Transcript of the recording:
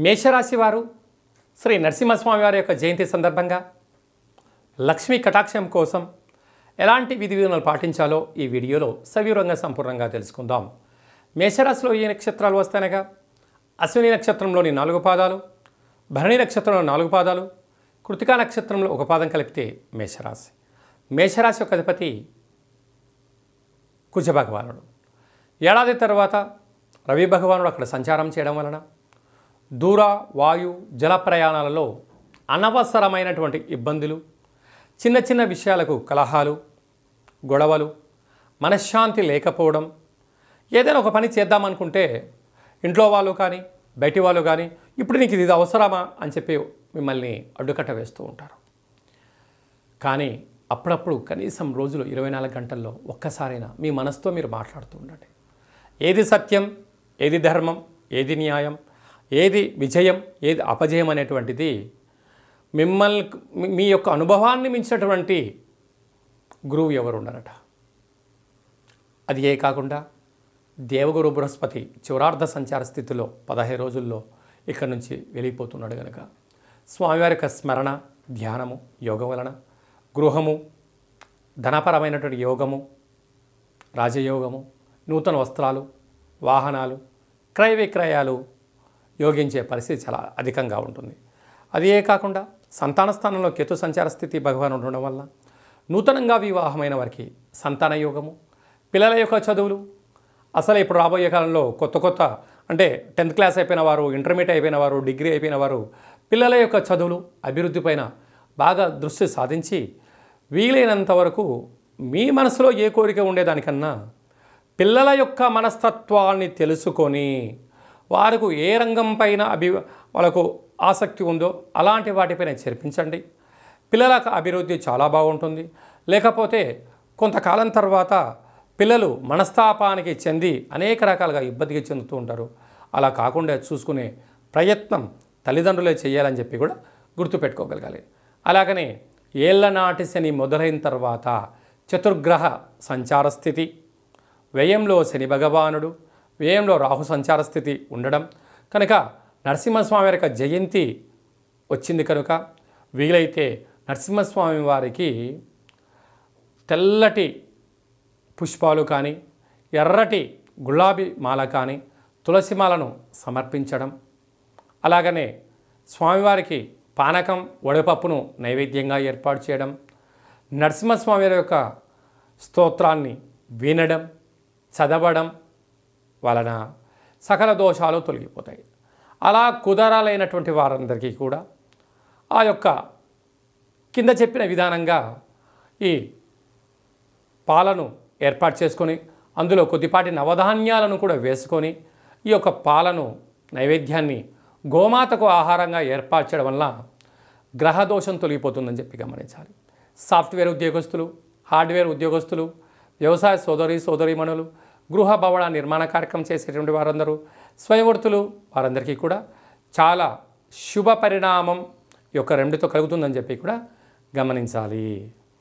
మేషరాశి వారు శ్రీ నరసింహస్వామి వారి యొక్క జయంతి సందర్భంగా లక్ష్మీ కటాక్షం కోసం ఎలాంటి విధి విధానాలు పాటించాలో ఈ వీడియోలో సవివరంగా సంపూర్ణంగా తెలుసుకుందాం. మేషరాశిలో ఏ నక్షత్రాలు వస్తాయనగా అశ్విని నక్షత్రంలోని 4 పాదాలు, భరణి నక్షత్రంలో 4 పాదాలు, కృతికా నక్షత్రంలో 1 పాదం కలిపితే మేషరాశి. మేషరాశి యొక్క అధిపతి కుజ భగవానుడు. ఏడాది తర్వాత రవి భగవానుడు అక్కడ సంచారం చేయడం వలన దూర వాయు జల ప్రయాణాలలో అనవసరమైనటువంటి ఇబ్బందులు, చిన్న చిన్న విషయాలకు కలహాలు, గొడవలు, మనశ్శాంతి లేకపోవడం, ఏదైనా ఒక పని చేద్దామనుకుంటే ఇంట్లో వాళ్ళు కానీ బయటి వాళ్ళు కానీ ఇప్పుడు నీకు ఇది అవసరమా అని చెప్పి మిమ్మల్ని అడ్డుకట్ట వేస్తూ ఉంటారు. కానీ అప్పుడప్పుడు కనీసం రోజులో 24 గంటల్లో ఒక్కసారైనా మీ మనసుతో మీరు మాట్లాడుతూ ఉండండి. ఏది సత్యం, ఏది ధర్మం, ఏది న్యాయం, ఏది విజయం, ఏది అపజయం అనేటువంటిది మిమ్మల్ని మీ యొక్క అనుభవాన్ని మించినటువంటి గురువు ఎవరు ఉండరట. అది ఏ కాకుండా దేవగురు బృహస్పతి చివరార్ధ సంచార స్థితిలో 15 రోజుల్లో ఇక్కడి నుంచి వెళ్ళిపోతున్నాడు కనుక స్వామివారి యొక్క స్మరణ, ధ్యానము, యోగం వలన గృహము, ధనపరమైనటువంటి యోగము, రాజయోగము, నూతన వస్త్రాలు, వాహనాలు, క్రయ విక్రయాలు యోగించే పరిస్థితి చాలా అధికంగా ఉంటుంది. అది ఏ కాకుండా సంతాన స్థానంలో కేతు సంచార స్థితి భగవాన్ ఉండడం వల్ల నూతనంగా వివాహమైన వారికి సంతాన యోగము, పిల్లల యొక్క చదువులు, అసలు ఇప్పుడు రాబోయే కాలంలో కొత్త అంటే 10th క్లాస్ అయిపోయిన వారు, ఇంటర్మీడియట్ అయిపోయిన వారు, డిగ్రీ అయిపోయిన వారు పిల్లల యొక్క చదువులు, అభివృద్ధి పైన బాగా దృష్టి సాధించి వీలైనంత వరకు మీ మనసులో ఏ కోరిక ఉండేదానికన్నా పిల్లల యొక్క మనస్తత్వాన్ని తెలుసుకొని వారికి ఏ రంగం పైన వాళ్ళకు ఆసక్తి ఉందో అలాంటి వాటిపైన చేర్పించండి. పిల్లలకు అభివృద్ధి చాలా బాగుంటుంది. లేకపోతే కొంతకాలం తర్వాత పిల్లలు మనస్తాపానికి చెంది అనేక రకాలుగా ఇబ్బందికి చెందుతూ ఉంటారు. అలా కాకుండా చూసుకునే ప్రయత్నం తల్లిదండ్రులే చేయాలని చెప్పి కూడా గుర్తుపెట్టుకోగలగాలి. అలాగనే ఏళ్లనాటి శని మొదలైన తర్వాత చతుర్గ్రహ సంచార స్థితి, వ్యయంలో శని భగవానుడు, వ్యయంలో రాహు సంచార స్థితి ఉండడం కనుక నరసింహస్వామి వారి యొక్క జయంతి వచ్చింది కనుక వీలైతే నరసింహస్వామి వారికి తెల్లటి పుష్పాలు కానీ, ఎర్రటి గులాబీ మాల కానీ, తులసి మాలను సమర్పించడం, అలాగనే స్వామివారికి పానకం, వడపప్పును నైవేద్యంగా ఏర్పాటు చేయడం, నరసింహస్వామి వారి యొక్క స్తోత్రాన్ని వినడం, చదవడం వలన సకల దోషాలు తొలగిపోతాయి. అలా కుదరాలైనటువంటి వారందరికీ కూడా ఆ యొక్క కింద చెప్పిన విధానంగా ఈ పాలను ఏర్పాటు చేసుకొని అందులో కొద్దిపాటి నవధాన్యాలను కూడా వేసుకొని ఈ యొక్క పాలను నైవేద్యాన్ని గోమాతకు ఆహారంగా ఏర్పాటు చేయడం వల్ల గ్రహదోషం తొలగిపోతుందని చెప్పి గమనించాలి. సాఫ్ట్వేర్ ఉద్యోగస్తులు, హార్డ్వేర్ ఉద్యోగస్తులు, వ్యవసాయ సోదరీమణులు, గృహ భవన నిర్మాణ కార్యక్రమం చేసేటువంటి వారందరూ, స్వయంవృత్తులు వారందరికీ కూడా చాలా శుభ పరిణామం యొక్క 2తో కలుగుతుందని చెప్పి కూడా గమనించాలి.